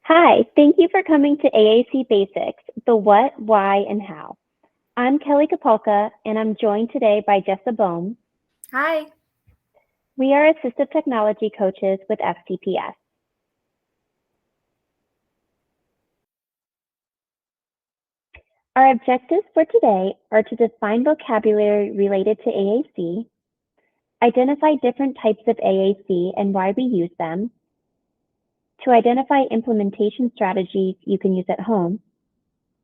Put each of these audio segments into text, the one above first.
Hi, thank you for coming to AAC Basics, the what, why, and how. I'm Kelly Kapalka, and I'm joined today by Jessa Bohm. Hi. We are assistive technology coaches with FCPS. Our objectives for today are to define vocabulary related to AAC, identify different types of AAC and why we use them, to identify implementation strategies you can use at home,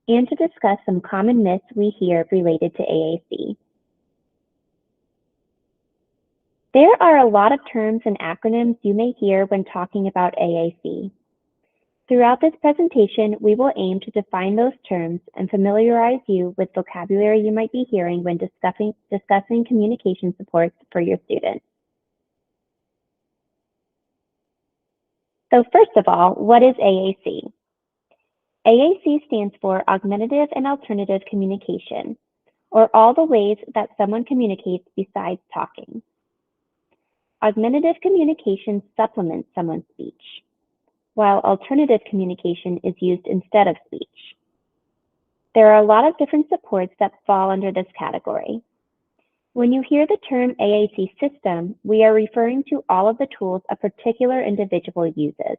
and to discuss some common myths we hear related to AAC. There are a lot of terms and acronyms you may hear when talking about AAC. Throughout this presentation, we will aim to define those terms and familiarize you with vocabulary you might be hearing when discussing communication supports for your students. So first of all, what is AAC? AAC stands for Augmentative and Alternative Communication, or all the ways that someone communicates besides talking. Augmentative communication supplements someone's speech, while alternative communication is used instead of speech. There are a lot of different supports that fall under this category. When you hear the term AAC system, we are referring to all of the tools a particular individual uses.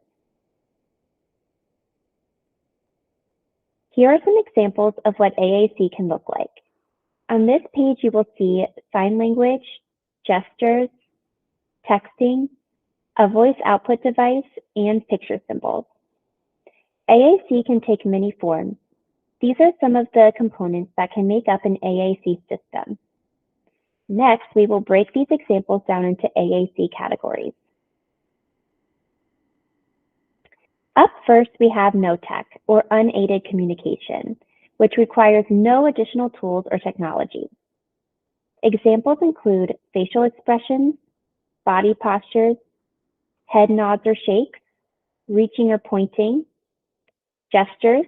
Here are some examples of what AAC can look like. On this page, you will see sign language, gestures, texting, a voice output device, and picture symbols. AAC can take many forms. These are some of the components that can make up an AAC system. Next, we will break these examples down into AAC categories. Up first, we have no-tech, or unaided communication, which requires no additional tools or technology. Examples include facial expressions, body postures, head nods or shakes, reaching or pointing, gestures,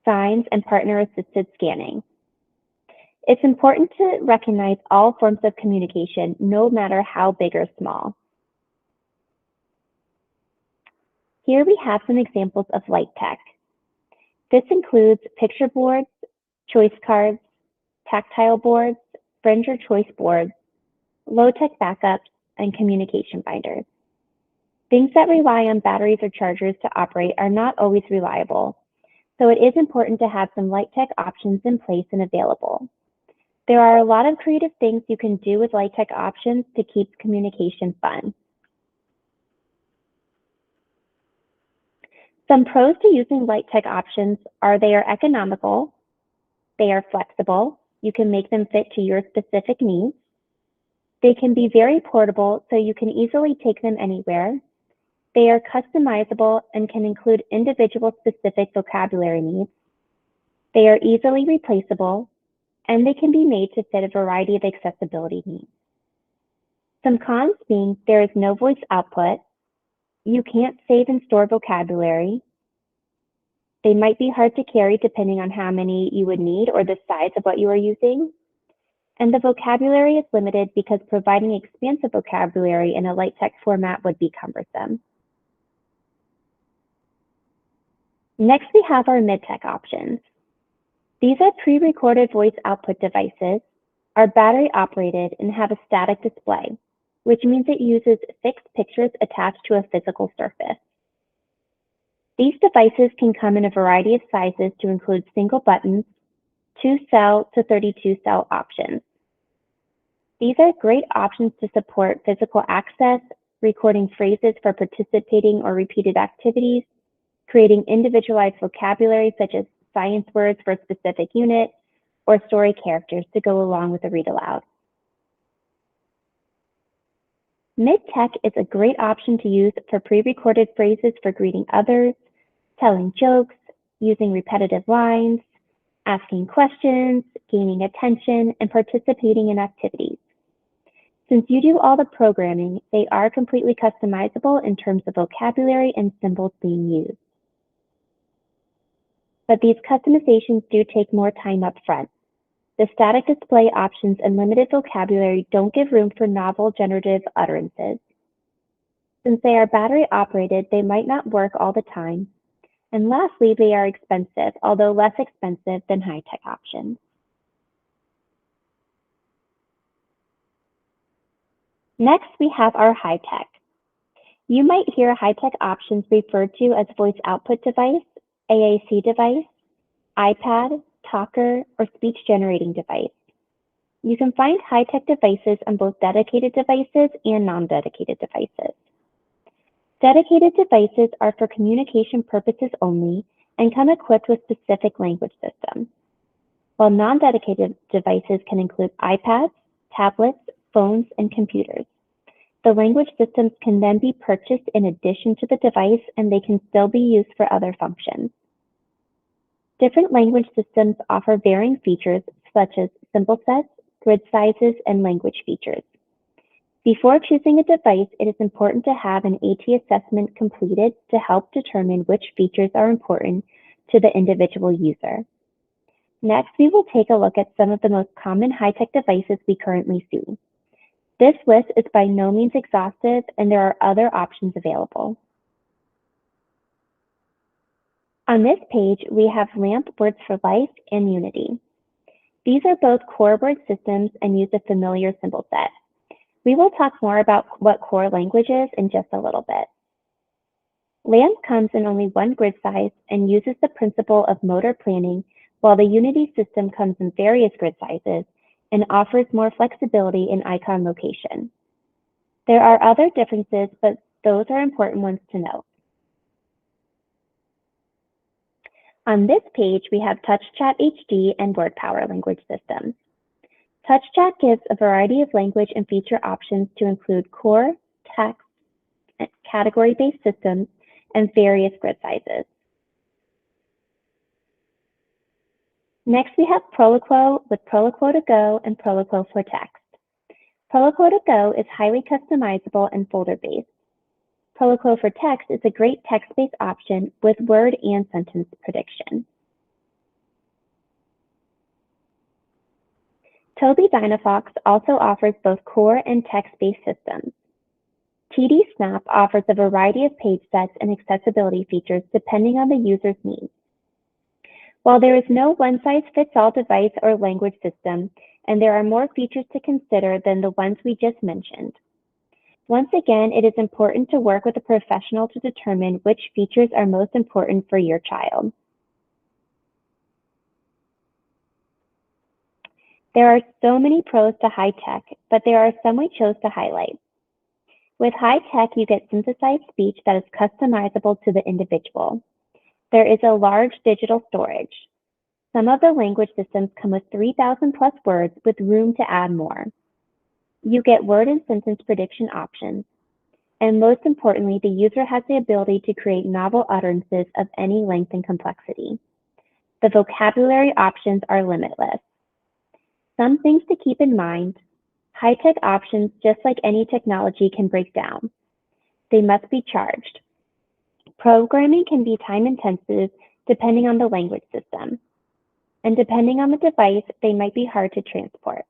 signs, and partner-assisted scanning. It's important to recognize all forms of communication, no matter how big or small. Here we have some examples of light tech. This includes picture boards, choice cards, tactile boards, fringe or choice boards, low-tech backups, and communication binders. Things that rely on batteries or chargers to operate are not always reliable, so it is important to have some light tech options in place and available. There are a lot of creative things you can do with light tech options to keep communication fun. Some pros to using light tech options are they are economical, they are flexible, you can make them fit to your specific needs, they can be very portable so you can easily take them anywhere, they are customizable and can include individual specific vocabulary needs, they are easily replaceable, and they can be made to fit a variety of accessibility needs. Some cons being there is no voice output, you can't save and store vocabulary, they might be hard to carry depending on how many you would need or the size of what you are using, and the vocabulary is limited because providing expansive vocabulary in a light tech format would be cumbersome. Next, we have our mid-tech options. These are pre-recorded voice output devices, are battery operated, and have a static display, which means it uses fixed pictures attached to a physical surface. These devices can come in a variety of sizes to include single buttons, 2-cell to 32-cell options. These are great options to support physical access, recording phrases for participating or repeated activities, creating individualized vocabulary such as science words for a specific unit, or story characters to go along with the read aloud. Mid-tech is a great option to use for pre-recorded phrases for greeting others, telling jokes, using repetitive lines, asking questions, gaining attention, and participating in activities. Since you do all the programming, they are completely customizable in terms of vocabulary and symbols being used. But these customizations do take more time up front. The static display options and limited vocabulary don't give room for novel generative utterances. Since they are battery operated, they might not work all the time. And lastly, they are expensive, although less expensive than high-tech options. Next, we have our high-tech. You might hear high-tech options referred to as voice output device, AAC device, iPad, talker, or speech generating device. You can find high-tech devices on both dedicated devices and non-dedicated devices. Dedicated devices are for communication purposes only and come equipped with specific language systems, while non-dedicated devices can include iPads, tablets, phones, and computers. The language systems can then be purchased in addition to the device, and they can still be used for other functions. Different language systems offer varying features such as symbol sets, grid sizes, and language features. Before choosing a device, it is important to have an AT assessment completed to help determine which features are important to the individual user. Next, we will take a look at some of the most common high-tech devices we currently see. This list is by no means exhaustive, and there are other options available. On this page, we have LAMP Words for Life and Unity. These are both core word systems and use a familiar symbol set. We will talk more about what core language is in just a little bit. LAMP comes in only one grid size and uses the principle of motor planning, while the Unity system comes in various grid sizes and offers more flexibility in icon location. There are other differences, but those are important ones to note. On this page, we have TouchChat HD and WordPower language systems. TouchChat gives a variety of language and feature options to include core, text, category-based systems, and various grid sizes. Next, we have Proloquo with Proloquo to Go and Proloquo for Text. Proloquo to Go is highly customizable and folder-based. Proloquo for Text is a great text-based option with word and sentence prediction. Tobii Dynafox also offers both core and text-based systems. TD Snap offers a variety of page sets and accessibility features depending on the user's needs. While there is no one-size-fits-all device or language system, and there are more features to consider than the ones we just mentioned. Once again, it is important to work with a professional to determine which features are most important for your child. There are so many pros to high-tech, but there are some we chose to highlight. With high-tech, you get synthesized speech that is customizable to the individual. There is a large digital storage. Some of the language systems come with 3,000 plus words with room to add more. You get word and sentence prediction options. And most importantly, the user has the ability to create novel utterances of any length and complexity. The vocabulary options are limitless. Some things to keep in mind: high-tech options, just like any technology, can break down. They must be charged. Programming can be time-intensive depending on the language system. And depending on the device, they might be hard to transport.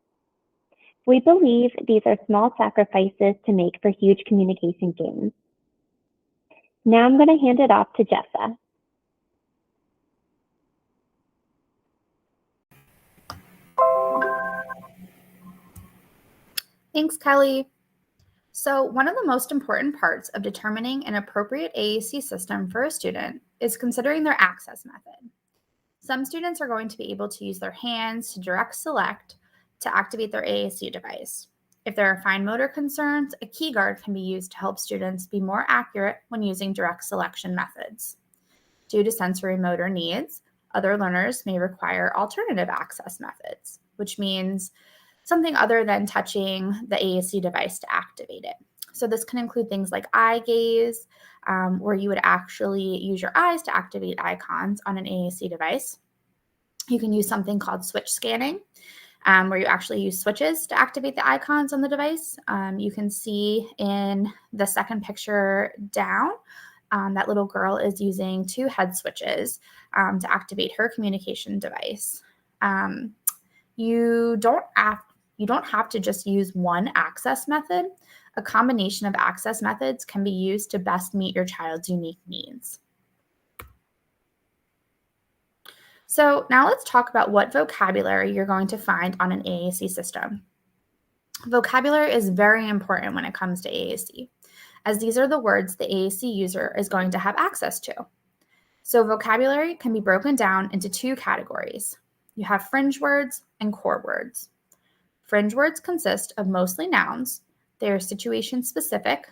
We believe these are small sacrifices to make for huge communication gains. Now I'm going to hand it off to Jessa. Thanks, Kelly. So one of the most important parts of determining an appropriate AAC system for a student is considering their access method. Some students are going to be able to use their hands to direct select to activate their AAC device. If there are fine motor concerns, a key guard can be used to help students be more accurate when using direct selection methods. Due to sensory motor needs, other learners may require alternative access methods, which means something other than touching the AAC device to activate it. So this can include things like eye gaze, where you would actually use your eyes to activate icons on an AAC device. You can use something called switch scanning, where you actually use switches to activate the icons on the device. You can see in the second picture down, that little girl is using 2 head switches to activate her communication device. You don't have to just use one access method. A combination of access methods can be used to best meet your child's unique needs. So now let's talk about what vocabulary you're going to find on an AAC system. Vocabulary is very important when it comes to AAC, as these are the words the AAC user is going to have access to. So vocabulary can be broken down into two categories. You have fringe words and core words. Fringe words consist of mostly nouns. They are situation specific.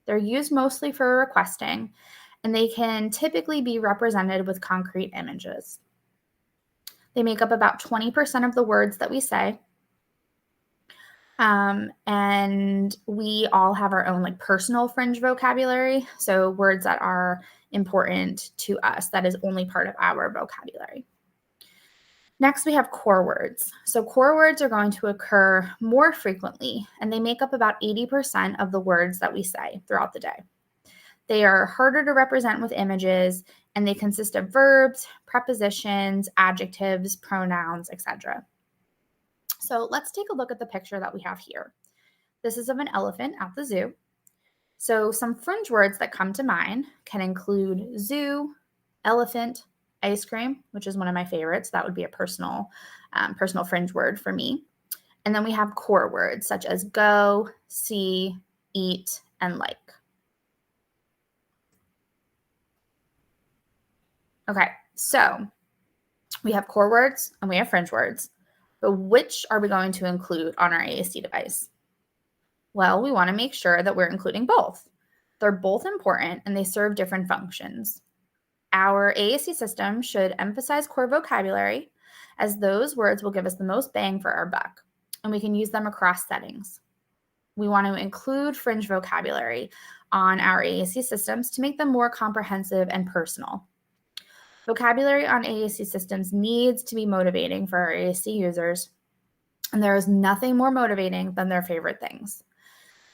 They're used mostly for requesting, and they can typically be represented with concrete images. They make up about 20% of the words that we say. And we all have our own personal fringe vocabulary. So words that are important to us, that is only part of our vocabulary. Next, we have core words. So core words are going to occur more frequently, and they make up about 80% of the words that we say throughout the day. They are harder to represent with images, and they consist of verbs, prepositions, adjectives, pronouns, etc. So let's take a look at the picture that we have here. This is of an elephant at the zoo. So some fringe words that come to mind can include zoo, elephant, ice cream, which is one of my favorites. That would be a personal fringe word for me. And then we have core words such as go, see, eat, and like. Okay, so we have core words and we have fringe words, but which are we going to include on our AAC device? Well, we want to make sure that we're including both. They're both important and they serve different functions. Our AAC system should emphasize core vocabulary, as those words will give us the most bang for our buck, and we can use them across settings. We want to include fringe vocabulary on our AAC systems to make them more comprehensive and personal. Vocabulary on AAC systems needs to be motivating for our AAC users, and there is nothing more motivating than their favorite things.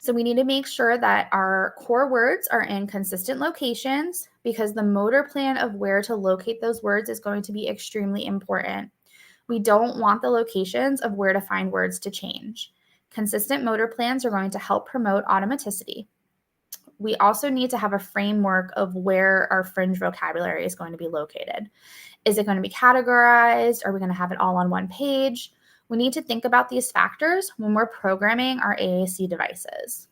So we need to make sure that our core words are in consistent locations, because the motor plan of where to locate those words is going to be extremely important. We don't want the locations of where to find words to change. Consistent motor plans are going to help promote automaticity. We also need to have a framework of where our fringe vocabulary is going to be located. Is it going to be categorized? Are we going to have it all on one page? We need to think about these factors when we're programming our AAC devices.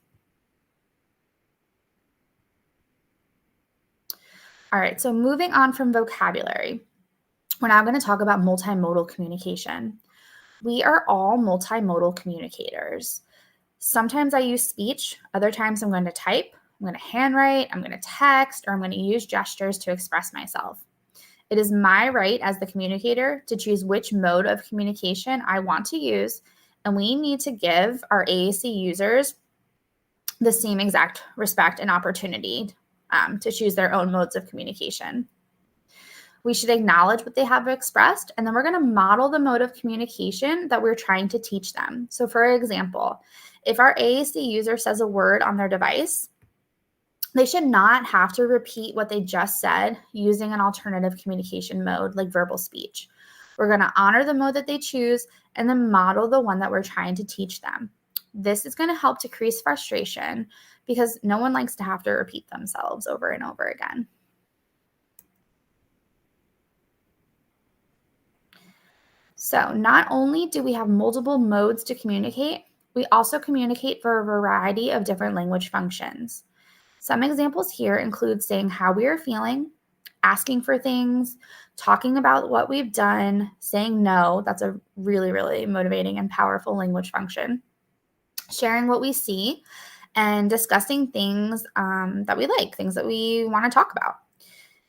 All right, so moving on from vocabulary, we're now going to talk about multimodal communication. We are all multimodal communicators. Sometimes I use speech, other times I'm going to type, I'm going to handwrite, I'm going to text, or I'm going to use gestures to express myself. It is my right as the communicator to choose which mode of communication I want to use, and we need to give our AAC users the same exact respect and opportunity to choose their own modes of communication. We should acknowledge what they have expressed, and then we're going to model the mode of communication that we're trying to teach them. So for example, if our AAC user says a word on their device, they should not have to repeat what they just said using an alternative communication mode like verbal speech. We're going to honor the mode that they choose and then model the one that we're trying to teach them. This is going to help decrease frustration, because no one likes to have to repeat themselves over and over again. So not only do we have multiple modes to communicate, we also communicate for a variety of different language functions. Some examples here include saying how we are feeling, asking for things, talking about what we've done, saying no. That's a really, really motivating and powerful language function. Sharing what we see, and discussing things that we like, things that we want to talk about.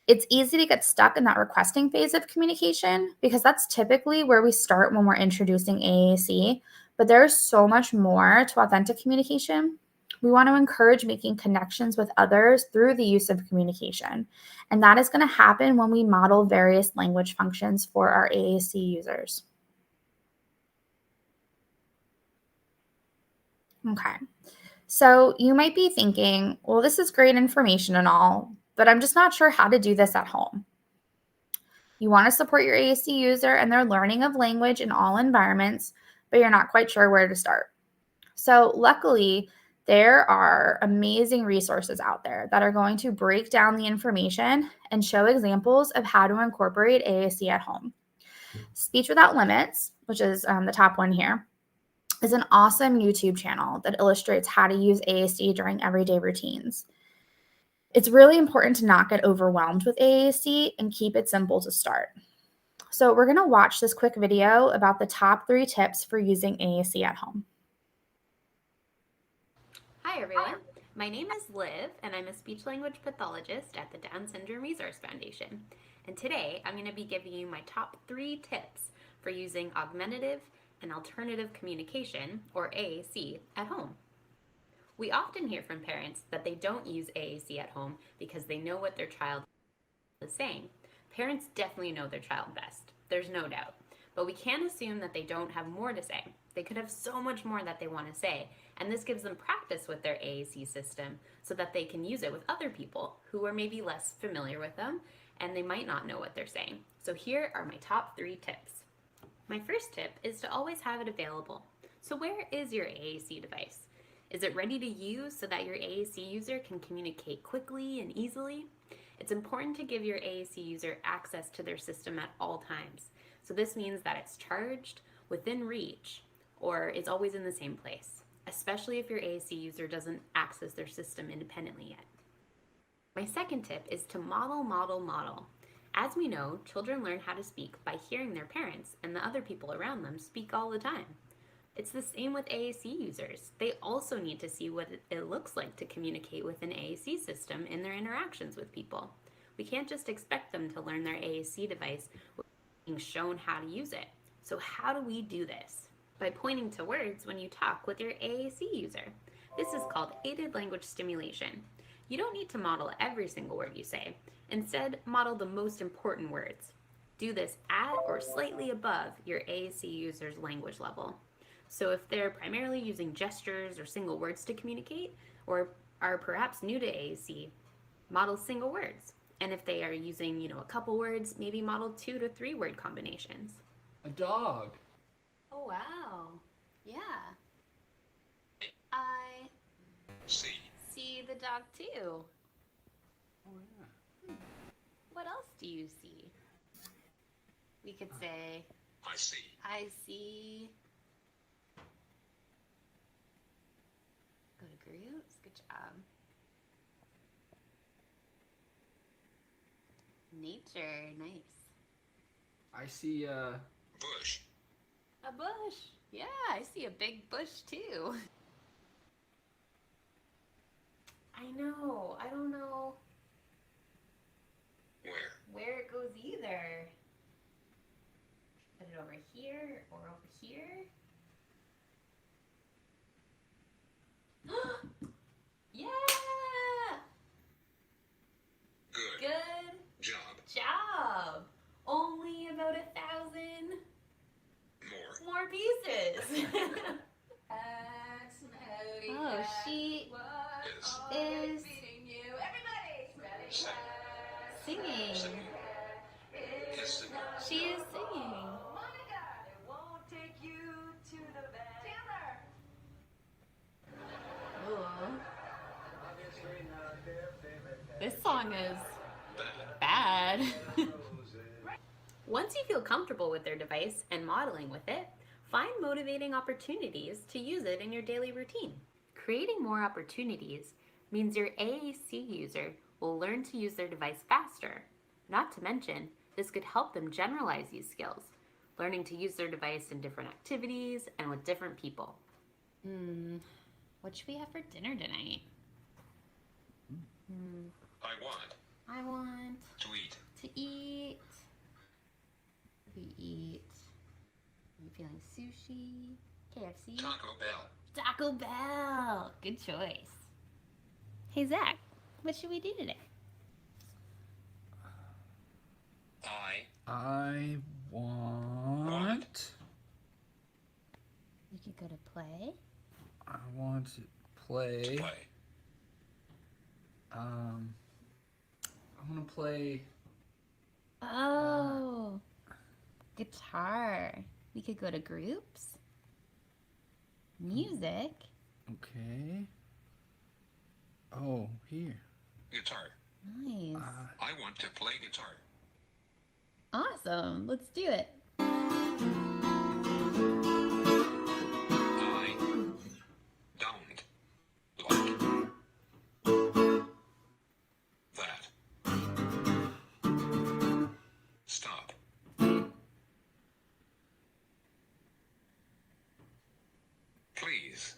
It's easy to get stuck in that requesting phase of communication, because that's typically where we start when we're introducing AAC, but there's so much more to authentic communication. We want to encourage making connections with others through the use of communication, and that is going to happen when we model various language functions for our AAC users. Okay, so you might be thinking, well, this is great information and all, but I'm just not sure how to do this at home. You want to support your AAC user and their learning of language in all environments, but you're not quite sure where to start. So luckily, There are amazing resources out there that are going to break down the information and show examples of how to incorporate AAC at home. Speech Without Limits, which is the top one here, is an awesome YouTube channel that illustrates how to use AAC during everyday routines. It's really important to not get overwhelmed with AAC and keep it simple to start. So we're going to watch this quick video about the top 3 tips for using AAC at home. Hi everyone, my name is Liv and I'm a speech-language pathologist at the Down Syndrome Resource Foundation. And today I'm going to be giving you my top 3 tips for using augmentative and alternative communication, or AAC, at home. We often hear from parents that they don't use AAC at home because they know what their child is saying. Parents definitely know their child best, there's no doubt. But we can't assume that they don't have more to say. They could have so much more that they want to say, and this gives them practice with their AAC system so that they can use it with other people who are maybe less familiar with them and they might not know what they're saying. So here are my top 3 tips. My first tip is to always have it available. So where is your AAC device? Is it ready to use so that your AAC user can communicate quickly and easily? It's important to give your AAC user access to their system at all times. So this means that it's charged, within reach, or is always in the same place, especially if your AAC user doesn't access their system independently yet. My second tip is to model, model, model. As we know, children learn how to speak by hearing their parents and the other people around them speak all the time. It's the same with AAC users. They also need to see what it looks like to communicate with an AAC system in their interactions with people. We can't just expect them to learn their AAC device without being shown how to use it. So how do we do this? By pointing to words when you talk with your AAC user. This is called aided language stimulation. You don't need to model every single word you say. Instead, model the most important words. Do this at or slightly above your AAC user's language level. So if they're primarily using gestures or single words to communicate, or are perhaps new to AAC, model single words. And if they are using, a couple words, maybe model 2 to 3 word combinations. A dog. Oh, wow. Yeah. I see the dog too. Oh, yeah. What else do you see? We could say, I see. I see. Go to groups. Good job. Nature. Nice. I see Bush. A bush. Yeah, I see a big bush too. I know. I don't know where it goes either. Put it over here or over here. Yeah! Good job. Only about 1,000 more pieces. Oh, she is singing. She is singing. Ooh. This song is bad. Once you feel comfortable with their device and modeling with it, find motivating opportunities to use it in your daily routine. Creating more opportunities means your AAC user will learn to use their device faster. Not to mention, this could help them generalize these skills, learning to use their device in different activities and with different people. What should we have for dinner tonight? I I want to eat. to eat. We eat. Are you feeling sushi? KFC? Taco Bell. Taco Bell. Good choice. Hey, Zach, what should we do today? I want. We could go to play. I want to play. I want to play. Oh, guitar. We could go to groups. Music. Okay. Oh, here. Guitar. Nice. I want to play guitar. Awesome. Let's do it. I don't like that. Stop. Please.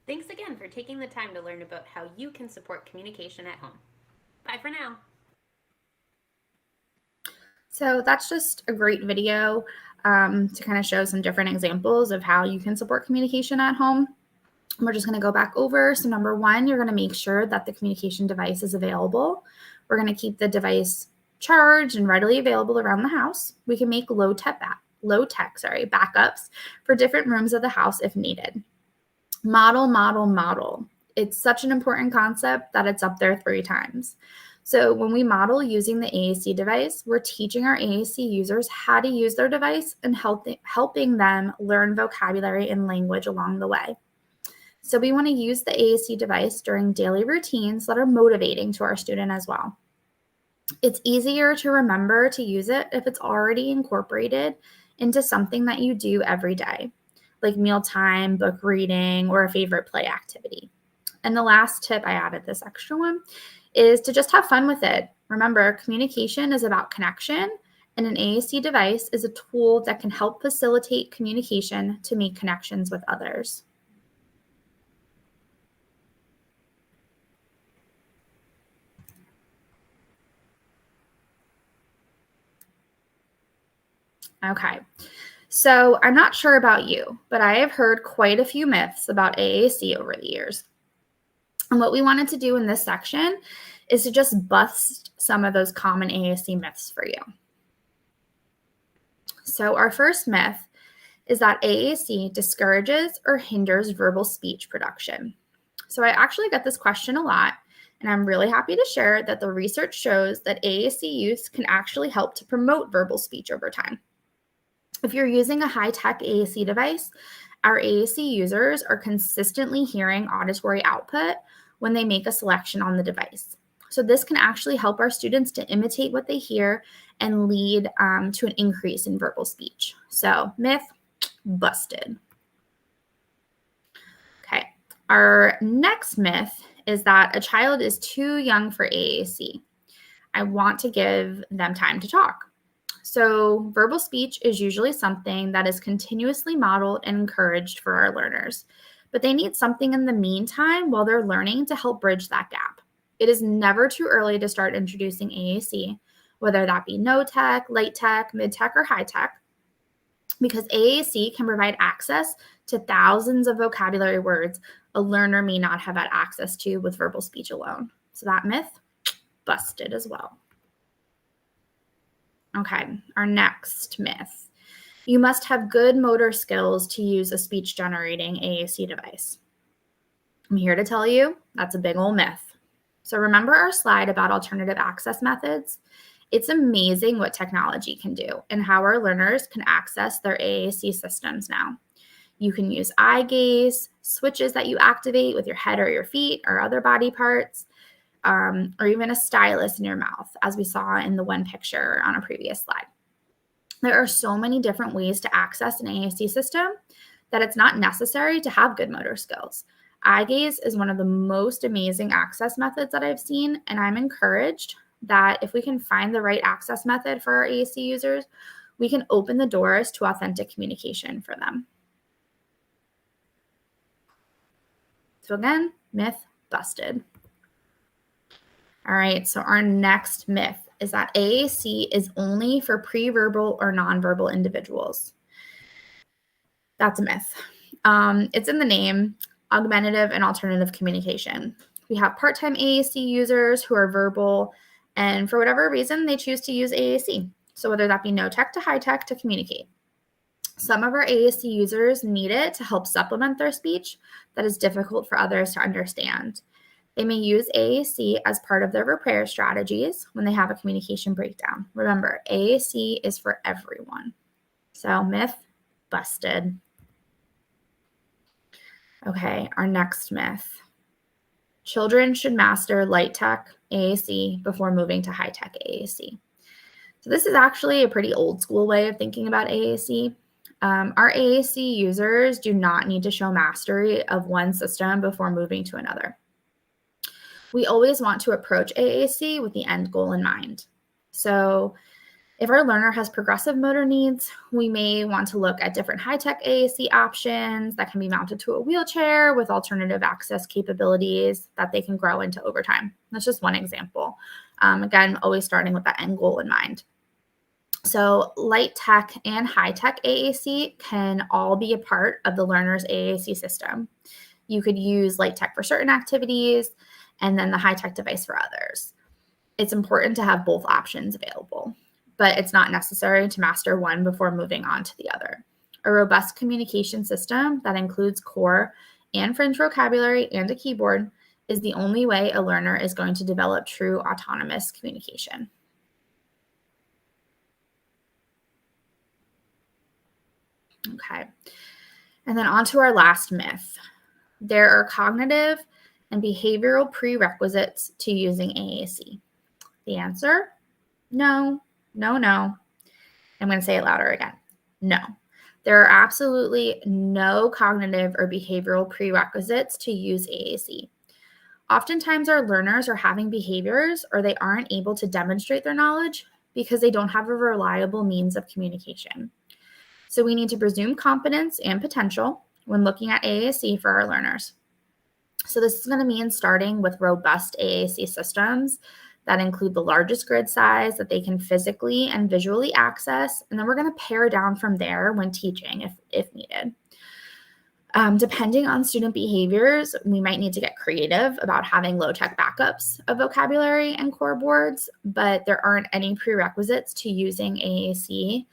Thanks again for taking the time to learn about how you can support communication at home. Bye for now. So that's just a great video to kind of show some different examples of how you can support communication at home. We're just going to go back over. So number one, you're going to make sure that the communication device is available. We're going to keep the device charged and readily available around the house. We can make low tech backups for different rooms of the house if needed. Model, model, model. It's such an important concept that it's up there 3 times. So when we model using the AAC device, we're teaching our AAC users how to use their device and helping them learn vocabulary and language along the way. So we want to use the AAC device during daily routines that are motivating to our student as well. It's easier to remember to use it if it's already incorporated into something that you do every day, like mealtime, book reading, or a favorite play activity. And the last tip, I added this extra one, is to just have fun with it. Remember, communication is about connection, and an AAC device is a tool that can help facilitate communication to make connections with others. Okay, so I'm not sure about you, but I have heard quite a few myths about AAC over the years. And what we wanted to do in this section is to just bust some of those common AAC myths for you. So our first myth is that AAC discourages or hinders verbal speech production. So I actually get this question a lot, and I'm really happy to share that the research shows that AAC use can actually help to promote verbal speech over time. If you're using a high-tech AAC device, our AAC users are consistently hearing auditory output when they make a selection on the device. So this can actually help our students to imitate what they hear and lead to an increase in verbal speech. So myth busted. Okay, our next myth is that a child is too young for AAC. I want to give them time to talk. So verbal speech is usually something that is continuously modeled and encouraged for our learners, but they need something in the meantime while they're learning to help bridge that gap. It is never too early to start introducing AAC, whether that be no tech, light tech, mid tech, or high tech, because AAC can provide access to thousands of vocabulary words a learner may not have had access to with verbal speech alone. So that myth, busted as well. Okay, our next myth. You must have good motor skills to use a speech generating AAC device. I'm here to tell you that's a big old myth. So remember our slide about alternative access methods? It's amazing what technology can do and how our learners can access their AAC systems now. You can use eye gaze, switches that you activate with your head or your feet or other body parts, or even a stylus in your mouth, as we saw in the one picture on a previous slide. There are so many different ways to access an AAC system that it's not necessary to have good motor skills. Eye gaze is one of the most amazing access methods that I've seen, and I'm encouraged that if we can find the right access method for our AAC users, we can open the doors to authentic communication for them. So again, myth busted. All right, so our next myth is that AAC is only for pre-verbal or nonverbal individuals. That's a myth. It's in the name, augmentative and alternative communication. We have part-time AAC users who are verbal, and for whatever reason, they choose to use AAC. So whether that be no tech to high tech to communicate. Some of our AAC users need it to help supplement their speech that is difficult for others to understand. They may use AAC as part of their repair strategies when they have a communication breakdown. Remember, AAC is for everyone. So myth busted. Okay, our next myth. Children should master light tech AAC before moving to high tech AAC. So this is actually a pretty old school way of thinking about AAC. Our AAC users do not need to show mastery of one system before moving to another. We always want to approach AAC with the end goal in mind. So if our learner has progressive motor needs, we may want to look at different high-tech AAC options that can be mounted to a wheelchair with alternative access capabilities that they can grow into over time. That's just one example. Again, always starting with that end goal in mind. So light tech and high tech AAC can all be a part of the learner's AAC system. You could use light tech for certain activities and then the high tech device for others. It's important to have both options available, but it's not necessary to master one before moving on to the other. A robust communication system that includes core and fringe vocabulary and a keyboard is the only way a learner is going to develop true autonomous communication. Okay, and then on to our last myth. There are cognitive and behavioral prerequisites to using AAC. The answer? No, no, no. I'm going to say it louder again. No. There are absolutely no cognitive or behavioral prerequisites to use AAC. Oftentimes our learners are having behaviors or they aren't able to demonstrate their knowledge because they don't have a reliable means of communication. So we need to presume competence and potential when looking at AAC for our learners. So this is going to mean starting with robust AAC systems that include the largest grid size that they can physically and visually access. And then we're going to pare down from there when teaching if needed. Depending on student behaviors, we might need to get creative about having low-tech backups of vocabulary and core boards, but there aren't any prerequisites to using AAC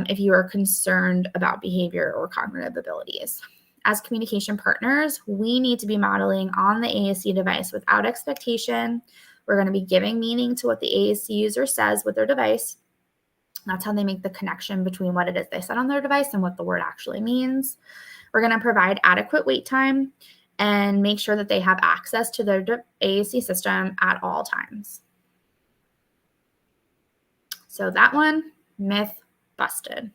if you are concerned about behavior or cognitive abilities. As communication partners, we need to be modeling on the AAC device without expectation. We're going to be giving meaning to what the AAC user says with their device. That's how they make the connection between what it is they said on their device and what the word actually means. We're going to provide adequate wait time and make sure that they have access to their AAC system at all times. So that one, myth busted.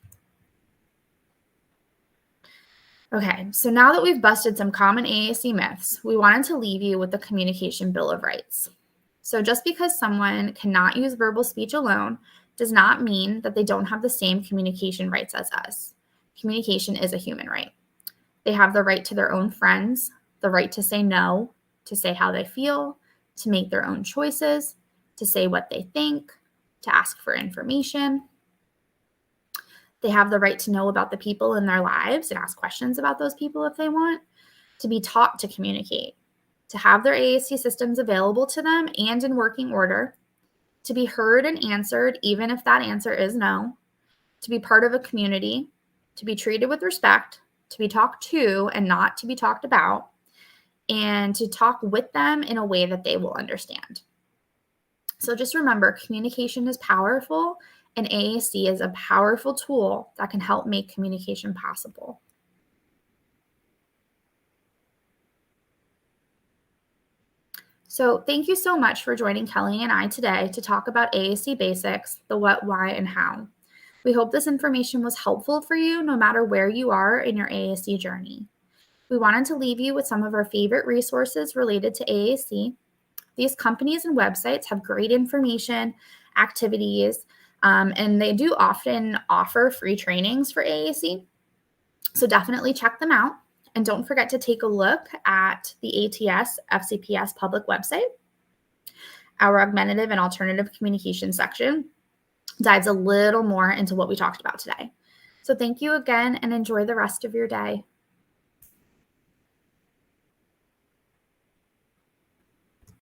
Okay, so now that we've busted some common AAC myths, we wanted to leave you with the Communication Bill of Rights. So just because someone cannot use verbal speech alone does not mean that they don't have the same communication rights as us. Communication is a human right. They have the right to their own friends, the right to say no, to say how they feel, to make their own choices, to say what they think, to ask for information. They have the right to know about the people in their lives and ask questions about those people if they want, to be taught to communicate, to have their AAC systems available to them and in working order, to be heard and answered even if that answer is no, to be part of a community, to be treated with respect, to be talked to and not to be talked about, and to talk with them in a way that they will understand. So just remember, communication is powerful, and AAC is a powerful tool that can help make communication possible. So thank you so much for joining Kelly and I today to talk about AAC Basics, the what, why, and how. We hope this information was helpful for you no matter where you are in your AAC journey. We wanted to leave you with some of our favorite resources related to AAC. These companies and websites have great information, activities, and they do often offer free trainings for AAC. So definitely check them out. And don't forget to take a look at the ATS FCPS public website. Our augmentative and alternative communication section dives a little more into what we talked about today. So thank you again and enjoy the rest of your day.